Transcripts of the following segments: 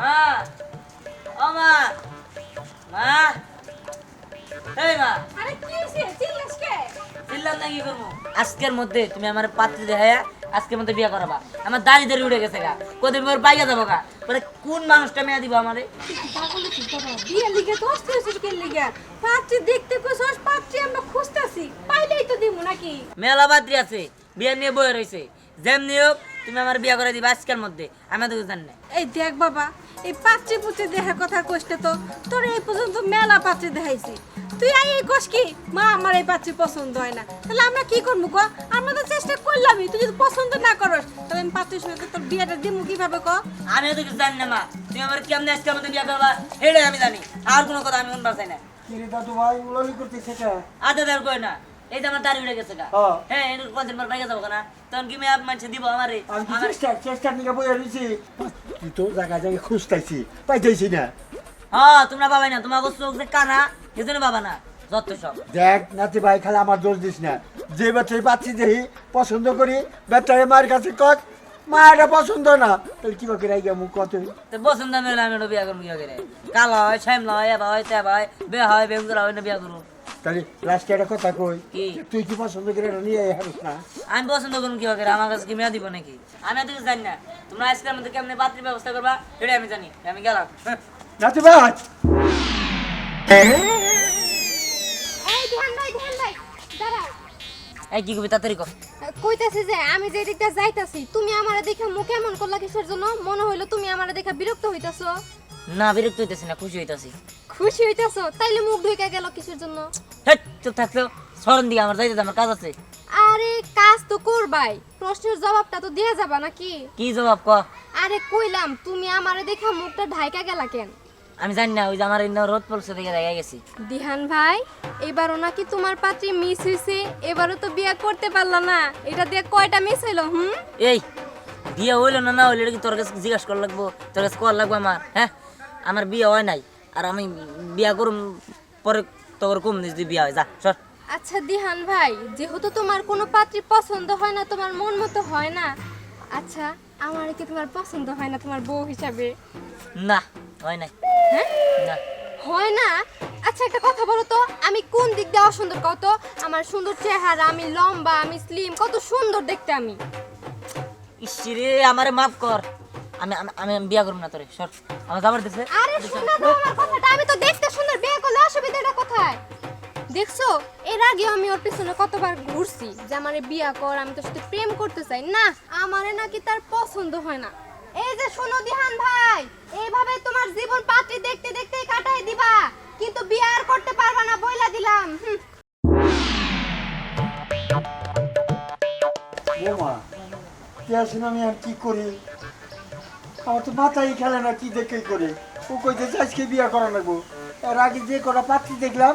মা, ও মা, মা, এই মা, আরে কি হইছে চিল্লাস কে? চিল্লাম না কি করবো? আজকের মধ্যে তুমি আমার পাত্রী দেখাইয়া আজকের মধ্যে বিয়ে করাবা। আমার দাড়ি দাড়ি উঠে গেছে গা, কদিন পর বাইরে যাবো গা। পরে কোন মানুষটা মেয়ে দিব আমারে? পাগল হইছিস বাবা, বিয়ে লিগে তো অস্থির হইছিস কে লিগে? পাত্রী দেখতে কইছস, পাত্রী আমরা খুঁজতাছি, পাইলেই তো দিমু নাকি? মেলা পাত্রী আছে, বিয়ে নিয়ে বয়ে রয়েছে। যেমনি হোক তুমি আমার বিয়ে করে দিবা আজকের মধ্যে, আমি তো জানি না। এই দেখ বাবা, এই পাত্রী পুত্রী দেখার কথা কইতে তো তোর এই পর্যন্ত মেলা পাত্রী দেখাইছি, তুই এই কস কি মা আমার এই পাত্রী পছন্দ হয় না, তাহলে আমরা কি করবো ক? আমরা তো চেষ্টা করলামই, তুই যদি পছন্দ না করস তাহলে আমি পাত্রীর সঙ্গে তোর বিয়েটা দিমু কিভাবে ক? আমি তো কিছু জানি না মা, তুমি আমার কেমনে আজকের মধ্যে বিয়ে করবা সেটাই আমি জানি, আর কোনো কথা আমি শুনবার চাই না। কিরে দাদু ভাই উলালি করতেছে কে? আদা দেওয়ার কই না, এই যে আমার দাড়ি উঠে গেছে গা। হ্যাঁ। হ্যাঁ, এর কদিন পর বাইরে যাবো না, তখন কি মেয়ে মানুষ দিব আমারে? আমি কি আমার চেষ্টা নিয়ে বইয়া রয়েছি, তুই তো জায়গায় খুঁজতেছি পাইতেছি না। হ্যাঁ, তোমরা পাবাই না, তোমার চোখ যে কানা এজন্য পাবা না, যত সব। দেখ নাতি ভাই খালি আমার দোষ দিস না, যে বাচ্চাই পাচ্ছি দেখি পছন্দ করি বাচ্চারে মায়ের কাছে কত মায়েরা পছন্দ না, তাহলে কি বাকি রাই মুখ কত তো পছন্দ মেলে আমি ওটা বিয়া করবো, কি করে? কালো হয়, শ্যামলা হয়, এবা হয়, তেবা হয়, বেয়া হয়, বেগুন হয় না বিয়া করবো। তাহলে লাস্টে একটা কথা কই, কি? তুই কি পছন্দ করে এটা নিয়ে হারিস না? আমি পছন্দ করুন কি করে? আমার কাছে কি মেয়া দিব নাকি? আমি এত কিছু জানি না, তোমরা আজকের মধ্যে কেমনে পাত্রীর ব্যবস্থা করবা সেটাই আমি জানি, আমি গেলাম। নাতি ভাই এই ধ্যান ভাই দাঁড়াও। এই কি করবি তাড়াতাড়ি কর। কইতাছি যে আমি যে দিকটা যাইতাছি, তুমি আমারে দেখে মুখ এমন করলা কিসের জন্য? মনে হইলো তুমি আমারে দেখে বিরক্ত হইতাছো। না, বিরক্ত হইতেছি না, খুশি হইতাছি। খুশি হইতাছো? তাইলে মুখ ঢুকে গেল কিসের জন্য? হেট, চুপ থাকতো, সরন দিকে আমার যাইতে দে, আমার কাজ আছে। আরে কাজ তো করবাই, প্রশ্নের জবাবটা তো দেয়া যাবা নাকি? কি জবাব ক? আরে কইলাম তুমি আমারে দেখা মুখটা ঢাইকা গেলা কেন? আমি জানি না, ওই যে আমার রোদ পড়ছে দেখে দেখা গেছি। দিহান ভাই, এবারও নাকি তোমার পাত্রী মিস হইছে, এবারও তো বিয়ে করতে পারলা না, এটা দিয়ে কয়টা মিস হইলো? এই বিয়ে হইলো না না হইলো এটা কি তোর কাছে জিজ্ঞাসা করা লাগবো? তোর কাছে কর লাগবো আমার? হ্যাঁ, আমার বিয়ে হয় নাই, আর আমি বিয়া করুম পরে তোর কম দিস বিয়া হয়, যা সর। আচ্ছা দিহান ভাই, যেহেতু তোমার কোনো পাত্রী পছন্দ হয় না, তোমার মন মতো হয় না, আচ্ছা আমার কি তোমার পছন্দ হয় না তোমার বউ হিসাবে? না, হয় নাই। হ্যাঁ, না, হয় না? আচ্ছা একটা কথা বলো তো, আমি কোন দিক দিয়ে অসুন্দর কত? আমার সুন্দর চেহারা, আমি লম্বা, আমি স্লিম, কত সুন্দর দেখতে আমি। ইসরে আমারে মাফ কর, আমি আমি আমি বিয়া করব না তোরে, সর। আমার যাবার দিছে। আরে শোনা দাও আমার কথাটা, আমি তো দেখতে সুন্দর, বিয়ে করলে অসুবিধাটা কোথায়? দেখছো, এর আগে আমি ওর পিছনে কতবার ঘুরছি যে আমারে বিয়া কর, আমি তোর সাথে প্রেম করতে চাই, না আমারে নাকি তার পছন্দ হয় না। এই যে শোনো দিহান ভাই, এইভাবে তোমার জীবন পাত্রী দেখতে দেখতে কাটাই দিবা, কিন্তু বিয়ে আর করতে পারবা না, বইলা দিলাম। বৌমা তুই আসিন, আমি আর কি করি? আমার তো মাথায় খেলে না, কি দেখে করে ও কইতেছে আজকে বিয়ে করা লাগবো। এর আগে যে কটা পাত্রী দেখলাম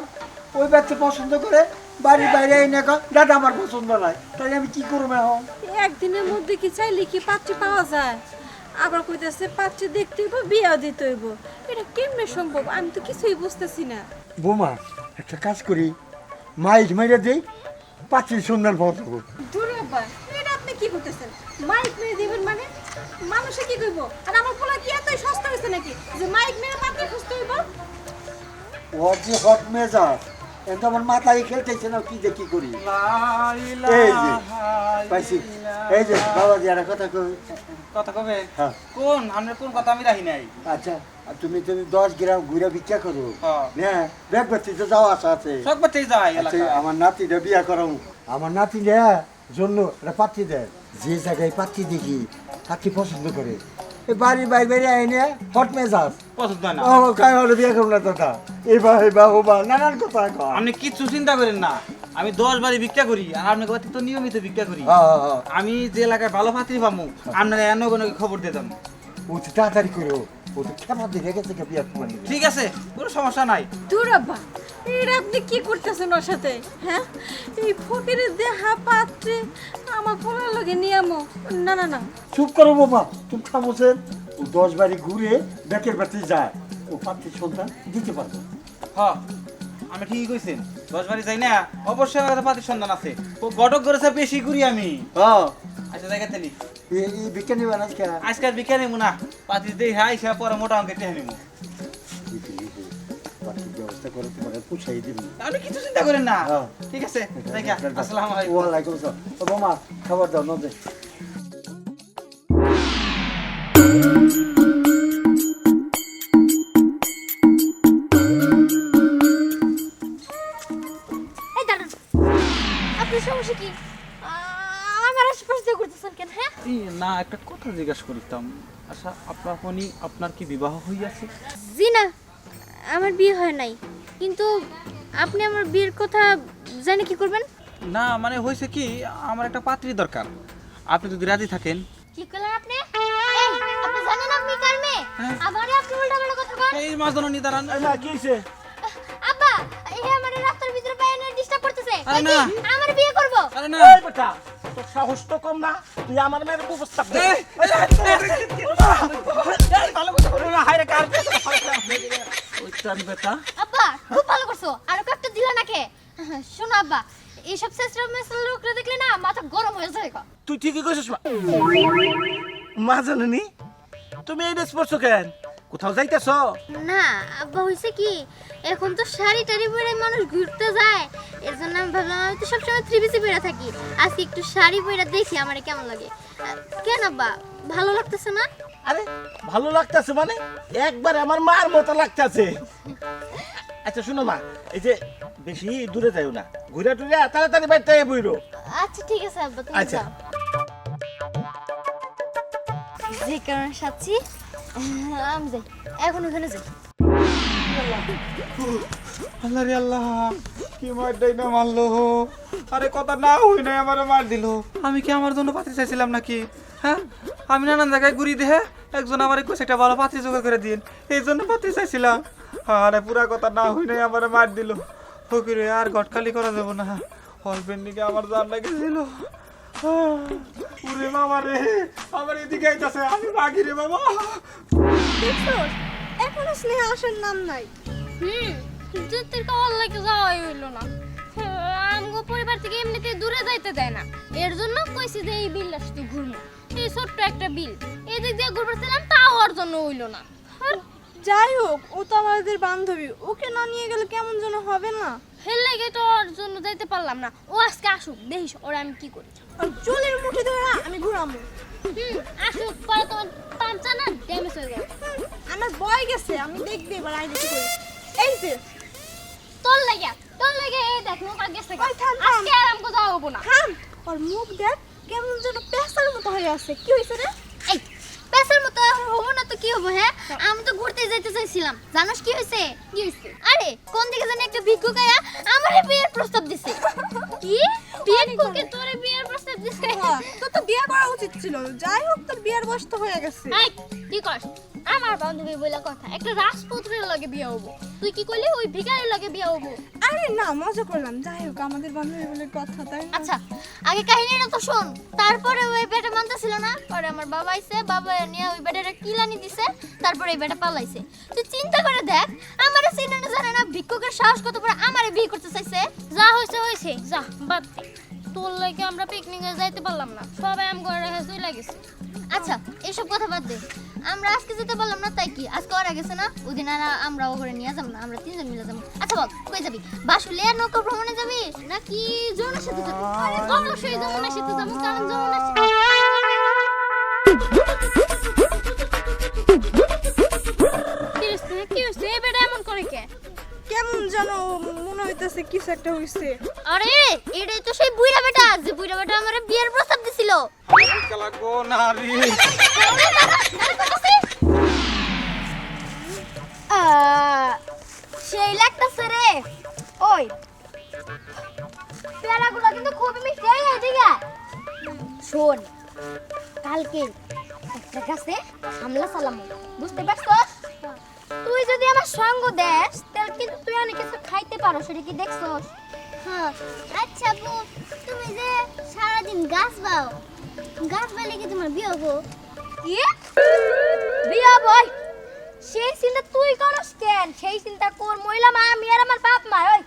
ওই বাচ্চা পছন্দ করে বাড়ির বাইরে এনে কয় দাদা আমার পছন্দ নাই, তাই আমি কি করবো এখন? একদিনের মধ্যে কি চাইলে কি পাত্রী পাওয়া যায়? আবার কইতেছে পাত্রী দেখতে হইব, বিয়া দিতে হইব, এটা কেমনে সম্ভব? আমি তো কিছুই বুঝতেছি না। বৌমা একটা কাজ করি, মাইক মেরে দিই, পাত্রীর সন্ধান পাওয়া যাবো। দূর আব্বা, এটা আপনি কি করতেছেন? মাইক মেরে দিবেন মানে? মানুষে কি কইব? আর আমার পোলা কি এতই সস্তা হইছে নাকি যে মাইক মেরে পাত্রী খুঁজতে হইব? ওর যে হট মেজাজ, এটা আমার মাথায় খেলতেছে না, কি যে কি করি? এই যে পাইছি, এই যে বাবা যে একটা কথা কই। কথা কবে? হ্যাঁ। কোন আমরা কোন কথা আমি রাখি নাই। আচ্ছা, আর তুমি 10 গ্রাম ঘুরে ভিক্ষা করো, হ্যাঁ। হ্যাঁ ব্যাগবাতি তো যাওয়া আশা আছে। সব বাচ্চাই যায় আচ্ছা, এলাকায়। আমার নাতিটা বিয়া করাবো, আমার নাতি দেয়া জন্য একটা পাত্রী দেয়, যে জায়গায় পাত্রী দেখি পাত্রী পছন্দ করে এই বাড়ি বাইরে এনে হট মেজাজ পছন্দ হয় না। ও কাই হলে বিয়া করবো না দাদা, এবার ও বা নানান কথা কয়। আপনি কিচ্ছু চিন্তা করেন না, আমি 10 বাড়ি ভিক্ষা করি আর আপনাকে বাড়িতে তো নিয়মিত ভিক্ষা করি। আমি যে এলাকায় ভালো পাত্রী পাবো আপনারা এনে কোনো খবর দিয়ে দেন। ও তো তাড়াতাড়ি করো, ও তো খেপা দিয়ে রেখে থেকে বিয়া করবো। ঠিক আছে, কোনো সমস্যা নাই। দূর আব্বা, এটা আপনি কি করতেছেন ওর সাথে? হ্যাঁ, এই ফকিরের দেহা পাত্রে আমার পোলার লগে নিয়ামো? না না না, চুপ করো বাবা, তুমি খামোছেন। ও 10 বাড়ি ঘুরে ব্যাকের বাড়ি যায়, ও পাত্রীর সন্তান দিতে পারবো। হ্যাঁ, আমি ঠিকই কইছেন, 10 বাড়ি যাই না, অবশ্যই আমার কাছে পাত্রীর সন্ধান আছে। ও গটক করেছে বেশি করি আমি। হ্যাঁ আচ্ছা জায়গা তেলি এই ভিক্ষা নিবেন আজকে আজকাল ভিক্ষা নিমু না পাতি দেই হাই সে পরে মোটা অঙ্কে টেনে নিমু পাত্রীর ব্যবস্থা করে তোমাকে পুষাই দিবি আপনি কিছু চিন্তা করেন না হ্যাঁ। ঠিক আছে দেখা আসসালামু আলাইকুম ওয়ালাইকুম আসসালাম ও বোমা খাবার দাও নদে এই দাঁড়ান, আপনার সমস্যা কি? আমার আশেপাশে দিয়ে ঘুরতেছেন কেন? হ্যাঁ, না একটা কথা জিজ্ঞাসা করিতাম আচ্ছা আপনার কি বিবাহ হইয়াছে জি না, আমার বিয়ে হয় নাই, কিন্তু আপনি আমার বিয়ের কথা জানে কি করবেন? না মানে হয়েছে কি আমার একটা পাত্রী দরকার আপনি যদি রাজি থাকেন কি করলেন আপনি? এই, আপনি জানেন আমি কার মেয়ে? হ্যাঁ। আমারে আপনি উল্টাপাল্টা কথা বলেন। এই মাছ ধরো নিদারান না কি হইছে আব্বা, এই আমারে রাস্তার ভিতরে বাইরে ডিস্টার্ব করতেছে। আরে না। আমার বিয়ে করব। আরে না এই বেটা তোর সাহস তো কম না তুই আমার মেয়ের উপস্থাপ দে ভালো কথা বলো না হায়রে কার ওইটান বেটা আব্বা, খুব ভালো করছো। আর কয়েকটা দিলা নাকি? শোনো আব্বা, এইসব সেসরা মেসেল লোকরা দেখলে না মাথা গরম হয়ে যায়। তুই ঠিকই কইছিস মা জানেনি তুমি এই ড্রেস পরছো কেন কোথাও যাইতেছ না আব্বা, হইছে কি এখন তো শাড়ি টাড়ি পরে মানুষ ঘুরতে যায়, এর জন্য আমি ভাবলাম আমি তো সবসময় থ্রি পিসি পরে থাকি, আজকে একটু শাড়ি পরে দেখি আমার কেমন লাগে। কেন আব্বা, ভালো লাগতেছে না? আরে ভালো লাগতেছে মানে একবার আমার মার মতো লাগতেছে আচ্ছা শুনো মা এই যে বেশি দূরে যাইও না ঘুরে টুরে তাড়াতাড়ি বাইতে বইরো আচ্ছা ঠিক আছে আব্বা, তুমি আচ্ছা। যাও। যে কারণে সাচ্ছি আমি যাই, এখন ওখানে যাই। আল্লাহ রে আল্লাহ কি মারটাই না মারলো আরে কথা না হই নাই আমারে মার দিল আমি কি আমার জন্য পাত্রী চাইছিলাম নাকি হ্যাঁ আমি নানান জায়গায় ঘুরি দেহে একজন আমার কইছে একটা ভালো পাত্রী জোগাড় করে দিন এই জন্য পাত্রী চাইছিলাম আরে পুরা কথা না হই নাই আমারে মার দিল ফকিরে আর গটখালি করা যাব না হাজবেন্ড নিকে আমার জান লাগেছিল ওরে বাবা রে আমার এদিকে আইতাছে আমি রাগি রে বাবা দেখছো এখনো স্নেহা আসার নাম নাই। কিন্তু তোর কল লাগে যাওয়াই হইলো না। আমগো পরিবার থেকে এমনিতে দূরে যাইতে দেয় না, এর জন্য কইছি যে এই বিলটা শুধু ঘুরবো, এই ছোট্ট একটা বিল এদিক দিয়ে ঘুরতেছিলাম, তাও ওর জন্য হইলো না। যাই হোক ও তো আমাদের বান্ধবী, ওকে না নিয়ে গেলে কেমন যেন হবে না? হেল লাগে তো ওর জন্য যাইতে পারলাম না, ও আজকে আসুক দেখিস ওরা আমি কি করি। আর চুলের মুঠি ধরে আমি ঘুরামো। আসুক, পরে তোমার পাঞ্চা না ড্যামেজ হয়ে যাবে। আমার বয় গেছে, আমি দেখবি এবার আইডি কি করি। এই যে তোর লাগে এই দেখ মুখ আর গেছে, ওই থাম, থাম। আজকে আর আমগো যাওয়া হবো না। থাম, ওর মুখ দেখ কেমন যেন পেশার মতো হয়ে আছে। কি হয়েছে রে? এই পেছার মতো হবো না তো কি হবো? হ্যাঁ, আমি তো ঘুরতে যাইতে চাইছিলাম, জানোস কি হয়েছে? কি হয়েছে? আরে কোন দিকে জানি একটা ভিক্ষুক আয়া আমারে বিয়ের প্রস্তাব দিছে। কি ভিক্ষুকে তোরে বিয়ের প্রস্তাব দিছে? তোর তো বিয়ে করা উচিত ছিল। যাই হোক তোর বিয়ের বয়স তো হয়ে গেছে। এই কি করছ? আমার বান্ধবী বলে কথা, একটা রাজপুত্রের লাগে বিয়ে হবো, তুই কি কইলি ওই ভিখারির লাগে বিয়ে হবো? আরে না, মজা করলাম। যাই হোক আমাদের বান্ধবী বলে কথা, তাই না? আচ্ছা আগে কাহিনীটা তো শোন, তারপরে ওই বেটা মানতেছিল না, পরে আমার বাবা আইছে, বাবা নিয়ে ওই বেটাটা কিলানি দিছে, তারপরে এই বেটা পালাইছে। তুই চিন্তা করে দেখ, আমারে চিনে না জানে না ভিক্ষুকের সাহস কত বড়, আমারে বিয়ে করতে চাইছে। যা হইছে যা বাদ দে, তোর লাগে আমরা পিকনিকে যাইতে পারলাম না, সবাই আম করে রেখে চলে গেছে। আচ্ছা এসব কথা বাদ দে, আমরা আজকে যেতে পারলাম না তাই কি আজকে ওরা গেছে না, ওদিন আর আমরা ওখানে নিয়ে যাবো না, আমরা তিনজন মিলে যাবো। আচ্ছা বল কই যাবি? বাসুলে আর নৌকা ভ্রমণে যাবি নাকি যমুনার সাথে যাবি? অবশ্যই যমুনার সাথে যাবো, কারণ যমুনার কি হয়েছে? এই বেটা এমন করে কে? কেমন যেন মনে হইতেছে কিছু একটা হইছে। আরে এটাই তো সেই বুইড়া বেটা, যে বুইড়া বেটা আমারে বিয়ের প্রস্তাব দিছিল। লাগবো না রে সেই লাগতাছে রে। ওই পেয়ারাগুলো কিন্তু খুবই মিষ্টি। এই এদিকে শোন, কালকে একটা গাছে হামলা চালামু, বুঝতে পারছস? তুই যদি আমার সঙ্গ দেস তাহলে কিন্তু তুই অনেক কিছু খাইতে পারো, সেটা কি দেখছস? হ্যাঁ। আচ্ছা আপু, তুমি যে সারাদিন গাছ বাও, গাছ বাইলে কি তোমার বিয়ে হবো? কি বিয়ে হবো? সেই চিন্তা তুই করস কেন? সেই চিন্তা কর মহিলা মা, আমি আর আমার বাপ মা। ওই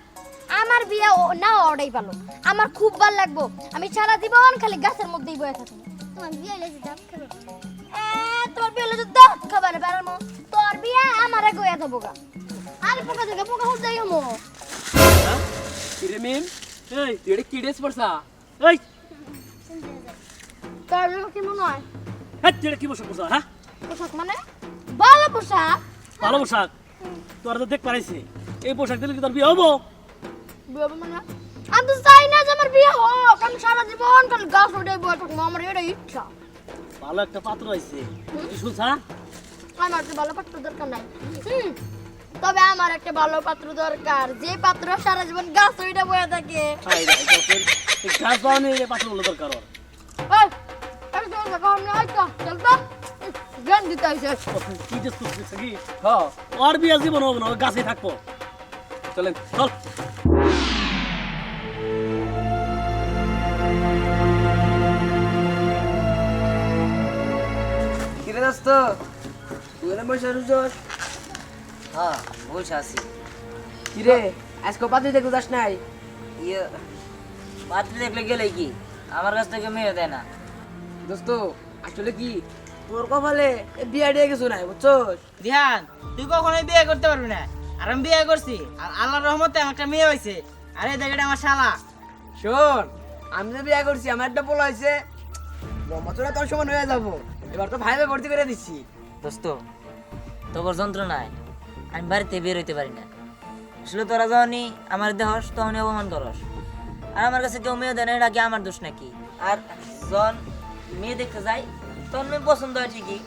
আমার বিয়ে না ওটাই ভালো, আমার খুব ভালো লাগবো, আমি সারা জীবন খালি গাছের মধ্যেই বয়ে থাকবো। তোমার বিয়ে হইলে যে দাঁত খাবে তোর বিয়ে হইলে যে দাঁত খাবে না বেড়ামো তোর বিয়ে আমার আগে হয়ে যাবো গা আরে পোকা থেকে পোকা হুট যাই হমো কিরে মিম এই তুই এটা কি ড্রেস পরছা এই তোর কি মনে হয় হ্যাঁ তুই এটা কি পোশাক পরছা হ্যাঁ পোশাক মানে ভালো পোশাক ভালো পোশাক তোর তো দেখ পারাইছে এই পোশাক দিলে কি তোর বিয়ে হবো বিয়ে হবে মানে আমি তো চাই না যে আমার বিয়ে হোক আমি সারা জীবন খালি গাছ উঠে বয়ে থাকবো আমার এটা ইচ্ছা ভালো একটা পাত্র আইছে তুই শুনছ হ্যাঁ আমার তো ভালো পাত্র দরকার নাই তবে আমার একটা ভালো পাত্র দরকার যে পাত্র সারা জীবন গাছ উঠে বয়ে থাকে হাই রে তোর গাছ বাউনি এই পাত্র হলো দরকার ওর এই এই তো দেখো আমি আইতা চল তো জ্ঞান দিতে আইছে কি যে করছিস কি হ্যাঁ ওর বিয়ে জীবন হবে না ও গাছে থাকবো চলেন চল কিরে দোস্ত তুই না বসে রুজোস? হ্যাঁ বসে আছি। কিরে আজকে পাতি দেখতে যাস নাই? ইয়ে পাত্রী দেখলে গেলে কি আমার কাছ থেকে মেয়ে দেয় না। দোস্ত আসলে কি তোর কপালে বিয়ে দিয়ে কিছু নাই বুঝছস? ধ্যান তুই কখনোই বিয়ে করতে পারবি না, আর আমি বিয়ে করছি আর আল্লাহর রহমতে আমার একটা মেয়ে হয়েছে। আর এই দেখে আমার শালা। শোন আমি তো বিয়ে করছি আমার একটা পোলা হয়েছে বছরে তোর সমান হয়ে যাবো এবার তো ভাইবে ভর্তি করে দিচ্ছি। দোস্ত তোর যন্ত্রণায় আমি বাড়িতে বের হইতে পারি না। আসলে তোরা যখনই আমার দেহস তখনই অপমান করস, আর আমার কাছে কেউ মেয়ে দেয় না, এটা কি আমার দোষ নাকি? আর যখন মেয়ে দেখতে যাই তখন মেয়ে পছন্দ হয় ঠিকই,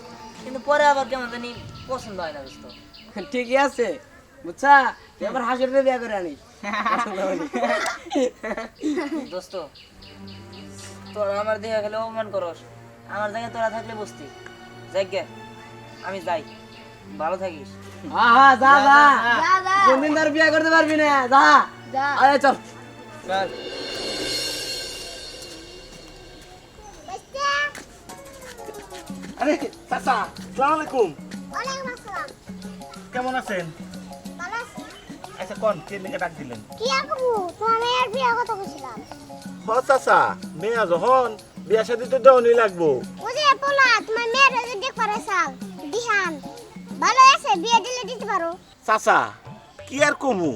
কিন্তু পরে আবার কেমন জানি পছন্দ হয় না। দোস্ত ঠিকই আছে বুঝছা তুই আবার হাসির বিয়ে করে আনিস। দোস্ত তোরা আমার দেখে গেলে অপমান করস, আমার জায়গায় তোরা থাকলে বুঝতি। যাই গে আমি যাই, ভালো থাকিস। হ্যাঁ হ্যাঁ যা যা যা যা কোনদিন তোর বিয়ে করতে পারবি না যা যা আরে চল আরে চাচা সালাম আলাইকুম ওয়ালাইকুম আসসালাম কেমন আছেন? ভালো আছি আচ্ছা কোন কে লিখে ডাক দিলেন? কি আঁকবো তোমার মেয়ের বিয়ে কথা বলছিলাম হ চাচা মেয়া যখন বিয়া শাদি তো দেওয়ানি লাগবো। ও যে পোলা তোমার মেয়ের যদি দেখ পারে সাল দিহান ভালো আছে বিয়ে দিলে দিতে পারো চাচা কি আর কমু,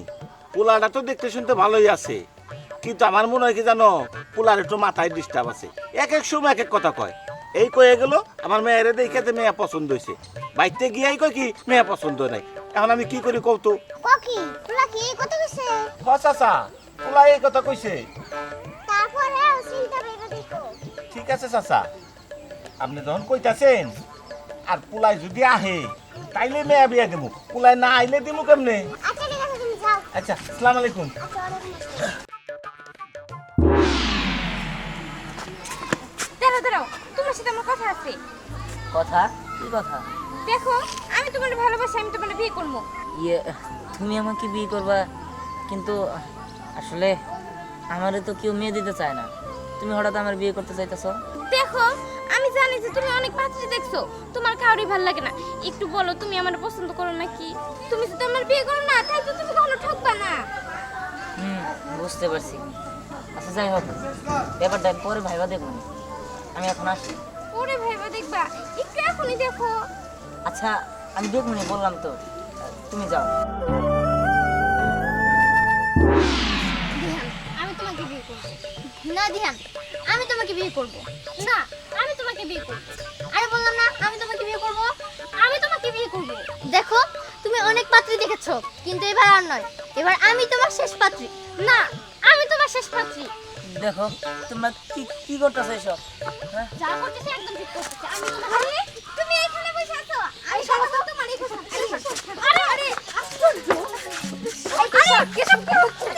পোলাটা তো দেখতে শুনতে ভালোই আছে, কিন্তু আমার মনে হয় কি জানো পোলার একটু মাথায় ডিস্টার্ব আছে, এক এক সময় এক এক কথা কয়। এই কয়ে গেল আমার মেয়েরে দেখে মেয়া পছন্দ হয়েছে, বাইতে গিয়েই কয় কি মেয়া পছন্দ নাই। এখন আমি কি করি কৌতো? ককি পোলা কি কত কইছে হ চাচা পোলা এই কথা কইছে। তারপরে চিন্তা ভেবে দেখো ঠিক আছে চাচা আপনি যখন কইতাছেন, আর পোলাই যদি আহে তাইলে মেয়া বিয়া দেবো, পোলাই না আইলে দিমু কেমনে? আচ্ছা ঠিক আছে তুমি যাও আচ্ছা আসসালাম আলাইকুম। আচ্ছা ওয়ালাইকুম আসসালাম দাঁড়াও দাঁড়াও, তোমার সাথে আমার কথা আছে। কথা কি কথা? দেখো আমি তোমার ভালোবাসি, আমি তোমার বিয়ে করবো। ইয়ে তুমি আমাকে বিয়ে করবা, কিন্তু আসলে আমারে তো কেউ মেয়ে দিতে চায় না, তুমি হঠাৎ আমার বিয়ে করতে চাইতেছো? দেখো আমি জানি যে তুমি অনেক পাত্রী দেখছো, তোমার কাউরি ভালো লাগে না। একটু বলো তুমি আমার পছন্দ করো নাকি? তুমি যদি আমার বিয়ে করো না তাহলে তো তুমি কখনো ঠকবা না। বুঝতে পারছি। আচ্ছা যাই হোক, ব্যাপারটা আমি পরে ভাইবা দেখবো, আমি এখন আসি। ওরে ভাইবা দেখবা, একটু এখনই দেখো। আচ্ছা আমি দেখবো নি, বললাম তো, তুমি যাও। দিহান আমি তোমাকে বিয়ে করব না দিহান আমি তোমাকে বিয়ে করব না আমি তোমাকে বিয়ে করব আরে বললাম না আমি তোমাকে বিয়ে করব আমি তোমাকে বিয়ে করব দেখো তুমি অনেক পাত্রী দেখেছো কিন্তু এবার আর নয় এবার আমি তোমার শেষ পাত্রী না আমি তোমার শেষ পাত্রী দেখো তোমরা কি কি করতেছো এসব? হ্যাঁ যা করতেছে একদম ঠিক করতেছে আমি তোমার আরে তুমি এখানে বসে আছো আমি সমস্ত তোমার এই কথা আরে আরে আশ্চর্য আরে কেসব কি হচ্ছে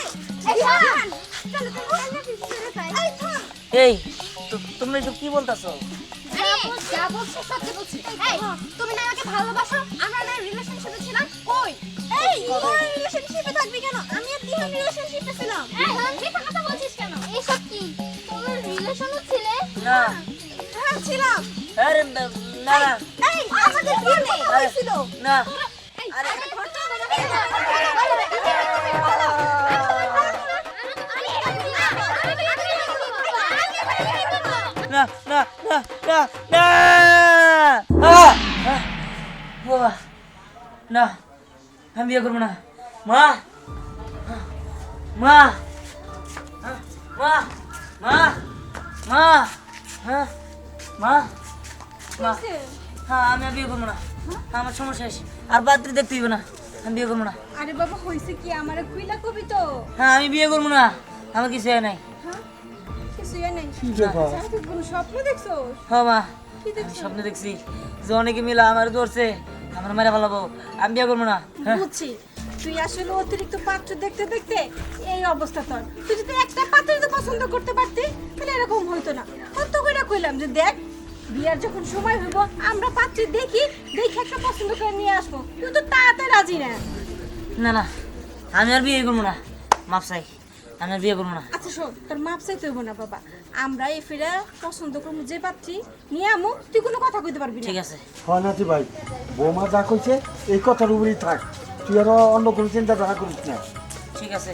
এই দিহান চলো তুমি এখানে ফিরে যাই এই থাম এই তোমরা এসব কি বলতেছো? আরে যা বলছি সত্যি বলছি এই তুমি না আমাকে ভালোবাসো আমরা না রিলেশনশিপে ছিলাম কই এই তোর রিলেশনশিপে থাকবি কেন আমি আর দিহান রিলেশনশিপে ছিলাম এই মিথ্যা কথা বলছিস কেন এই সব কি তোমরা রিলেশনও ছিলে না হ্যাঁ ছিলাম আরে না না এই আমাদের বিয়ে কথা হয়েছিল না আরে না না না না না না আহ! আহ! বাবা না আমি বিয়ে করবো না মা মা মা মা মা হ্যাঁ মা মা হ্যাঁ আমি আর বিয়ে করবো না আমার সমস্যা শেষ আর পাত্রী দেখতে হইবে না আমি বিয়ে করবো না আরে বাবা হইছে কি আমারে কইলা কবি তো হ্যাঁ আমি বিয়ে করবো না আমার কিছু হয় নাই কিছু নাই কি ব্যাপার আমি তো কোনো স্বপ্ন দেখছো হ্যাঁ মা কি আমি দেখছো স্বপ্নে দেখছি যে অনেকে মিলা আমার ধরছে আমার মেরে ফেলাবো আমি বিয়ে করবো না হ্যাঁ বুঝছি তুই আসলে অতিরিক্ত পাত্র দেখতে দেখতে এই অবস্থা তোর তুই যদি একটা পাত্র তো পছন্দ করতে পারতি তাহলে এরকম হইতো না কত করে কইলাম যে দেখ বিয়ার যখন সময় হইব আমরা পাত্রী দেখি দেখে একটা পছন্দ করে নিয়ে আসবো তুই তো তাতে রাজি না না না আমি আর বিয়ে করবো না মাপ চাই আমি আর বিয়ে করবো না আচ্ছা শোন তোর মাপ চাইতে হইব না বাবা আমরা এই ফিরে পছন্দ করবো যে পাত্রী নিয়ে আমু তুই কোনো কথা কইতে পারবি না ঠিক আছে হয় নাতি ভাই বৌমা যা কইছে এই কথার উপরেই থাক তুই আরো অন্য কোনো চিন্তা ধারা করিস না ঠিক আছে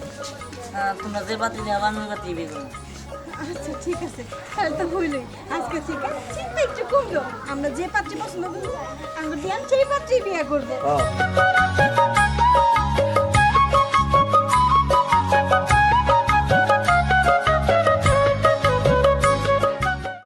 তোমরা যে পাত্রী নিয়ে আমি ওই পাত্রী বিয়ে করবো আচ্ছা ঠিক আছে তাহলে তো হইলই আজকে থেকে চিন্তা একটু কমলো আমরা যে পাত্রী পছন্দ করবো আমরা দিয়ান সেই পাত্রী বিয়ে করবো হ্যাঁ